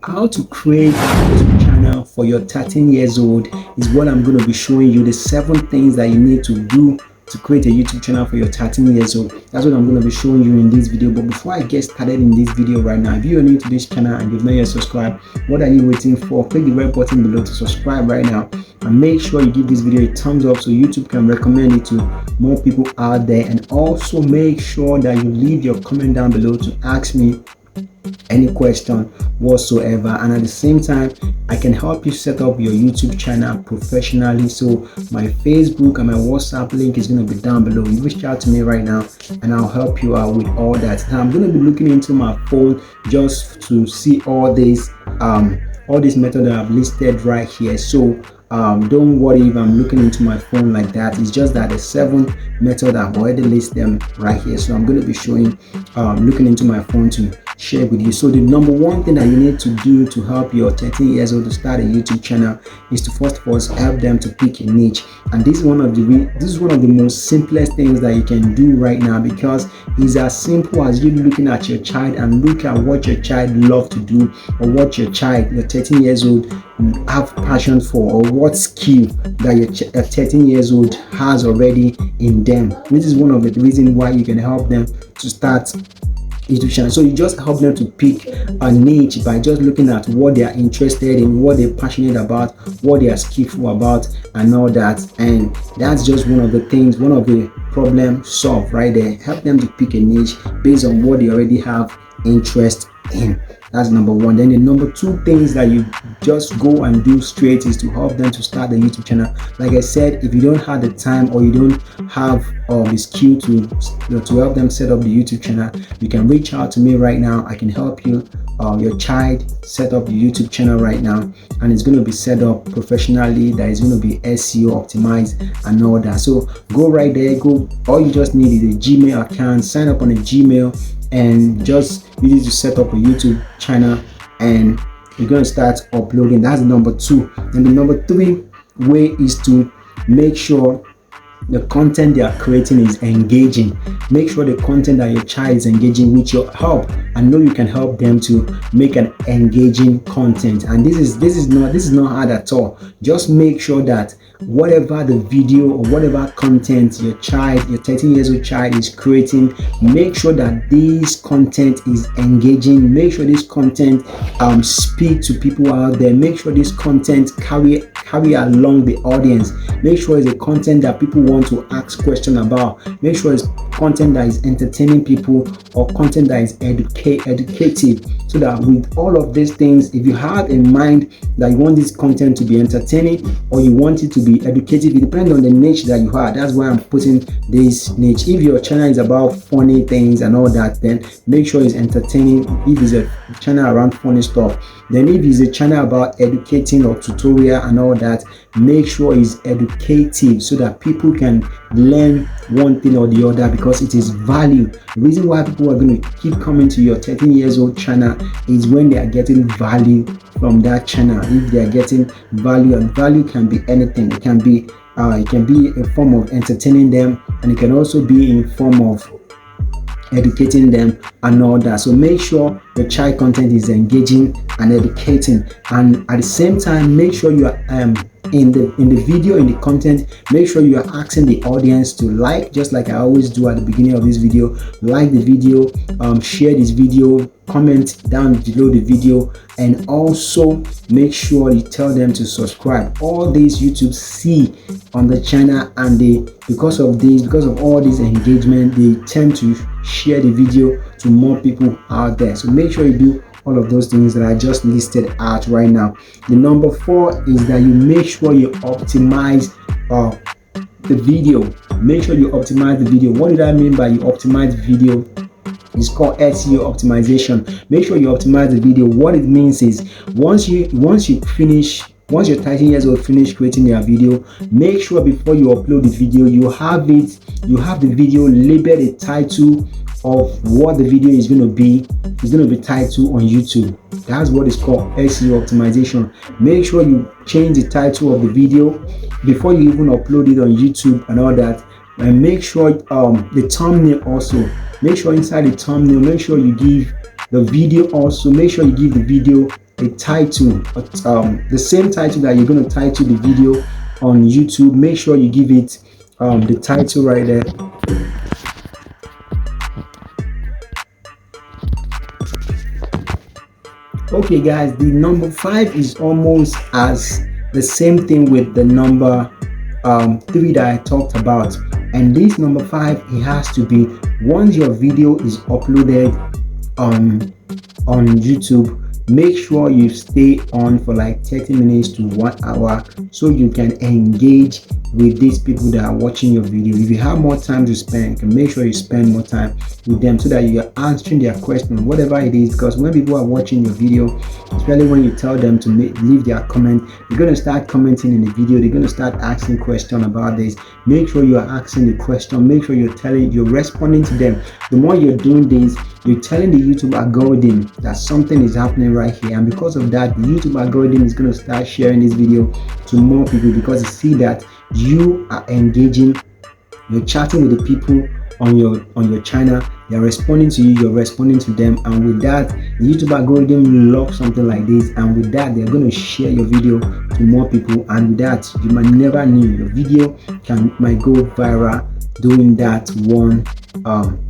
how to create a YouTube channel for your 13 years old is what I'm going to be showing you. The 7 things that you need to do to create a YouTube channel for your 13 years old. That's what I'm going to be showing you in this video. But before I get started in this video right now, if you are new to this channel and you've not yet subscribed, what are you waiting for? Click the red button below to subscribe right now, and make sure you give this video a thumbs up so YouTube can recommend it to more people out there. And also make sure that you leave your comment down below to ask me any question whatsoever, and at the same time I can help you set up your YouTube channel professionally. So my Facebook and my WhatsApp link is going to be down below. You reach out to me right now and I'll help you out with all that. Now I'm going to be looking into my phone just to see all these methods that I've listed right here. So don't worry if I'm looking into my phone like that. It's just that the 7 methods I've already listed them right here. So I'm going to be showing looking into my phone to share with you. So the number 1 thing that you need to do to help your 13 years old to start a YouTube channel is to first of all help them to pick a niche. And this is one of the most simplest things that you can do right now, because it's as simple as you looking at your child and look at what your child love to do, or what your 13 years old have passion for, or what skill that your 13 years old has already in them. This is one of the reasons why you can help them to start YouTube channel. So you just help them to pick a niche by just looking at what they are interested in, what they're passionate about, what they are skillful about, and all that. And that's just one of the things, one of the problem solved right there. Help them to pick a niche based on what they already have interest in. That's number 1. Then the number 2 things that you just go and do straight is to help them to start the YouTube channel. Like I said, if you don't have the time or you don't have the skill to help them set up the YouTube channel, you can reach out to me right now. I can help you your child set up the YouTube channel right now, and it's going to be set up professionally. That is going to be SEO optimized and all that. So go right there. All you just need is a Gmail account. Sign up on a Gmail and just you need to set up a YouTube channel, and you're going to start uploading. That's number 2. And the number 3 way is to make sure the content they are creating is engaging. Make sure the content that your child is engaging with your help. I know you can help them to make an engaging content, and this is not hard at all. Just make sure that whatever the video or whatever content your 13 years old child is creating, make sure that this content is engaging. Make sure this content speak to people out there. Make sure this content carry along the audience. Make sure it's a content that people want to ask questions about. Make sure it's content that is entertaining people, or content that is educative. So that with all of these things, if you have in mind that you want this content to be entertaining or you want it to be educative, it depends on the niche that you have. That's why I'm putting this niche. If your channel is about funny things and all that, then make sure it's entertaining. If it's a channel around funny stuff, then if it's a channel about educating or tutorial and all that, make sure it's educative so that people can learn one thing or the other, because it is value. The reason why people are going to keep coming to your 13 years old channel is when they are getting value from that channel. If they are getting value, and value can be anything. It can be a form of entertaining them, and it can also be in form of educating them and all that. So make sure your child content is engaging and educating, and at the same time make sure you are in the video, in the content, make sure you are asking the audience to like, just like I always do at the beginning of this video. Like the video, share this video, comment down below the video, and also make sure you tell them to subscribe. All these YouTube see on the channel, and because of all this engagement, they tend to share the video to more people out there. So make sure you do all of those things that I just listed out right now. The number 4 is that you make sure you optimize the video. Make sure you optimize the video. What do I mean by you optimize the video? It's called SEO optimization. Make sure you optimize the video. What it means is once your 13 years old finish creating their video, make sure before you upload the video, you have the video labeled a title of what the video is going to be. It's going to be titled on YouTube. That's what is called SEO optimization. Make sure you change the title of the video before you even upload it on YouTube and all that. And make sure the thumbnail also. Make sure inside the thumbnail, make sure you give the video also. Make sure you give the video a title, the same title that you're going to title the video on YouTube. Make sure you give it the title right there. Okay guys, the number 5 is almost as the same thing with the number 3 that I talked about. And this number 5, it has to be once your video is uploaded on YouTube, make sure you stay on for like 30 minutes to 1 hour so you can engage with these people that are watching your video. If you have more time to spend, you can make sure you spend more time with them so that you are answering their question, whatever it is. Because when people are watching your video, especially when you tell them to leave their comment, they're going to start commenting in the video. They're going to start asking questions about this. Make sure you are asking the question. Make sure you're responding to them. The more you're doing this, you're telling the YouTube algorithm that something is happening right here, and because of that, the YouTube algorithm is going to start sharing this video to more people, because they see that you are engaging, you're chatting with the people on your channel, they're responding to you, you're responding to them, and with that, the YouTube algorithm loves something like this, and with that, they're going to share your video to more people, and with that, you might never know, your video might go viral doing that one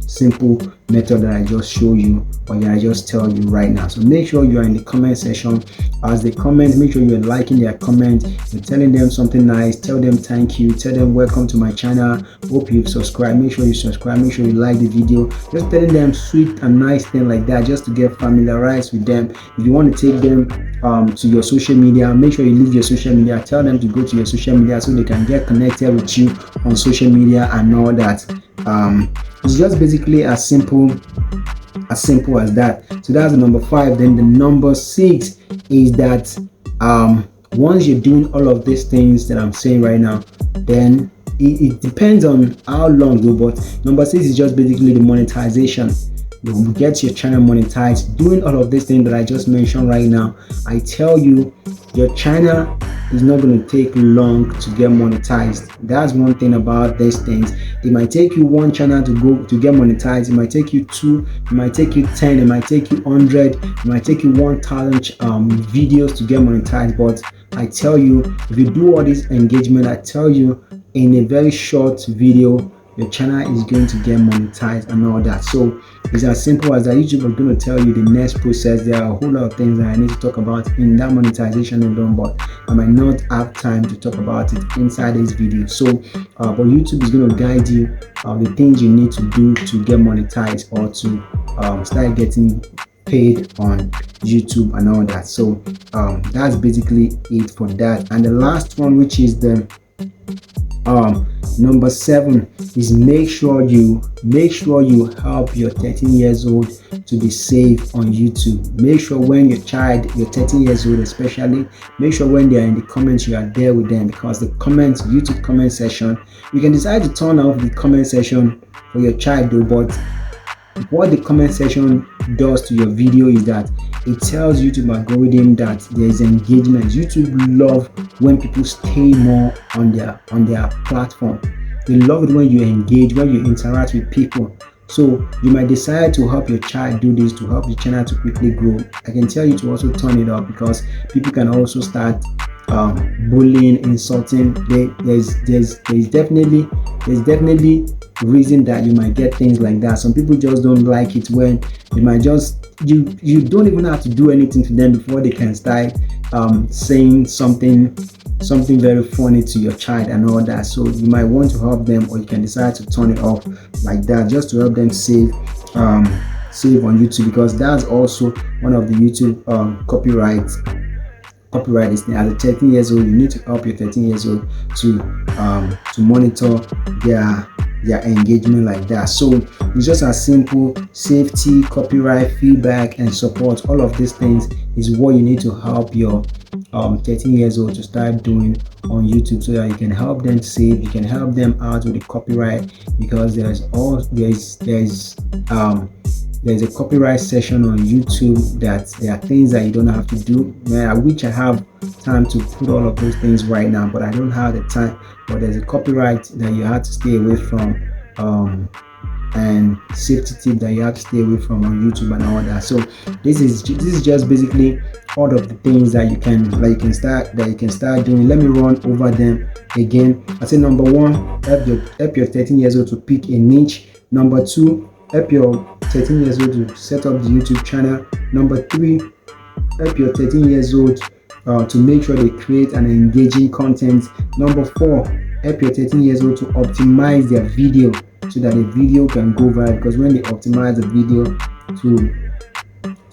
simple method that I just show you, or that I just tell you right now. So make sure you are in the comment section. As they comment, make sure you're liking their comment, you're telling them something nice, tell them thank you, tell them welcome to my channel, hope you've subscribed, make sure you subscribe, make sure you like the video, just telling them sweet and nice thing like that, just to get familiarized with them. If you want to take them to your social media, make sure you leave your social media, tell them to go to your social media so they can get connected with you on social media and all that. It's just basically as simple as that. So that's the number 5. Then the number 6 is that once you're doing all of these things that I'm saying right now, then it depends on how long though, but number 6 is just basically the monetization. You get your channel monetized doing all of these things that I just mentioned right now. I tell you, your channel is not going to take long to get monetized. That's one thing about these things. It might take you one channel to get monetized. It might take you 2, it might take you 10, it might take you 100, it might take you 1,000 videos to get monetized. But I tell you, if you do all this engagement, I tell you, in a very short video, your channel is going to get monetized and all that. So it's as simple as that. YouTube is going to tell you the next process. There are a whole lot of things that I need to talk about in that monetization alone, but I might not have time to talk about it inside this video. So but YouTube is going to guide you the things you need to do to get monetized, or to start getting paid on YouTube and all that. So that's basically it for that. And the last one, which is the number 7, is make sure you help your 13 years old to be safe on YouTube. Make sure when your child, your 13 years old especially, make sure when they are in the comments, you are there with them, because the comments, YouTube comment section, you can decide to turn off the comment section for your child though, but what the comment section does to your video is that it tells YouTube algorithm that there is engagement. YouTube love when people stay more on their platform. They love it when you engage, when you interact with people. So you might decide to help your child do this, to help the channel to quickly grow. I can tell you to also turn it off, because people can also start bullying, insulting. There's definitely reason that you might get things like that. Some people just don't like it when they might just, you don't even have to do anything to them before they can start saying something very funny to your child and all that. So you might want to help them, or you can decide to turn it off like that, just to help them save on YouTube, because that's also one of the YouTube copyright is there. As a 13 years old, you need to help your 13 years old to monitor their engagement like that. So it's just as simple. Safety, copyright, feedback, and support, all of these things is what you need to help your 13 years old to start doing on YouTube, so that you can help them save, you can help them out with the copyright, because there's a copyright section on YouTube that there are things that you don't have to do. Man, I wish I have time to put all of those things right now, but I don't have the time. But there's a copyright that you have to stay away from and safety tip that you have to stay away from on YouTube and all that. So this is just basically all of the things that you can start doing. Let me run over them again. I say number one, help your 13 years old to pick a niche. Number two, help your 13 years old to set up the YouTube channel. Number three, help your 13 years old to make sure they create an engaging content. Number four, help your 13 years old to optimize their video so that the video can go viral, because when they optimize the video to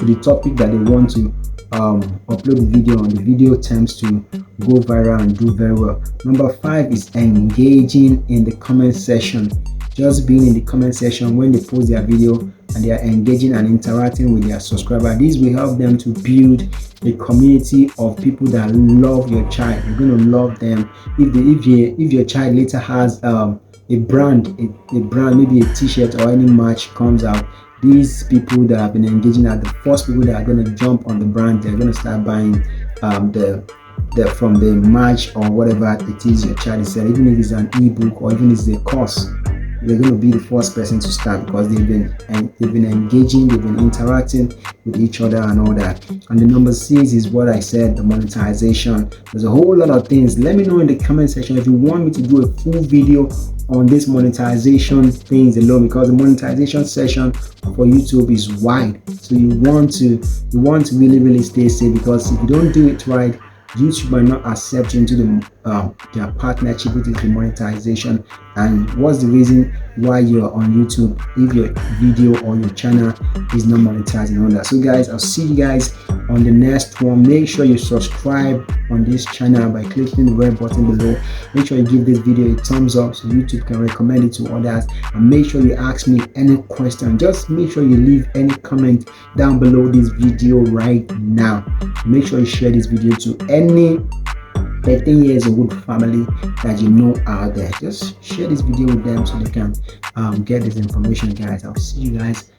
the topic that they want to upload the video on, the video tends to go viral and do very well. Number five is engaging in the comment section. Just being in the comment section when they post their video and they are engaging and interacting with their subscriber. This will help them to build a community of people that love your child. You're going to love them. If your child later has a brand, maybe a t-shirt or any merch comes out, these people that have been engaging are the first people that are going to jump on the brand. They're going to start buying from the merch or whatever it is your child is selling, even if it's an ebook or even if it's a course. They're going to be the first person to start because they've been engaging, they've been interacting with each other and all that. And the number six is what I said, the monetization. There's a whole lot of things. Let me know in the comment section if you want me to do a full video on this monetization things alone, because the monetization session for YouTube is wide. So you want to really stay safe, because if you don't do it right, YouTube might not accept you into their partnership with the monetization. And what's the reason why you're on YouTube if your video or your channel is not monetized and all that? So guys, I'll see you guys on the next one. Make sure you subscribe on this channel by clicking the red button below. Make sure you give this video a thumbs up so YouTube can recommend it to others, and make sure you ask me any question. Just make sure you leave any comment down below this video right now. Make sure you share this video to any 13 years old family that you know out there. Just share this video with them so they can get this information, guys. I'll see you guys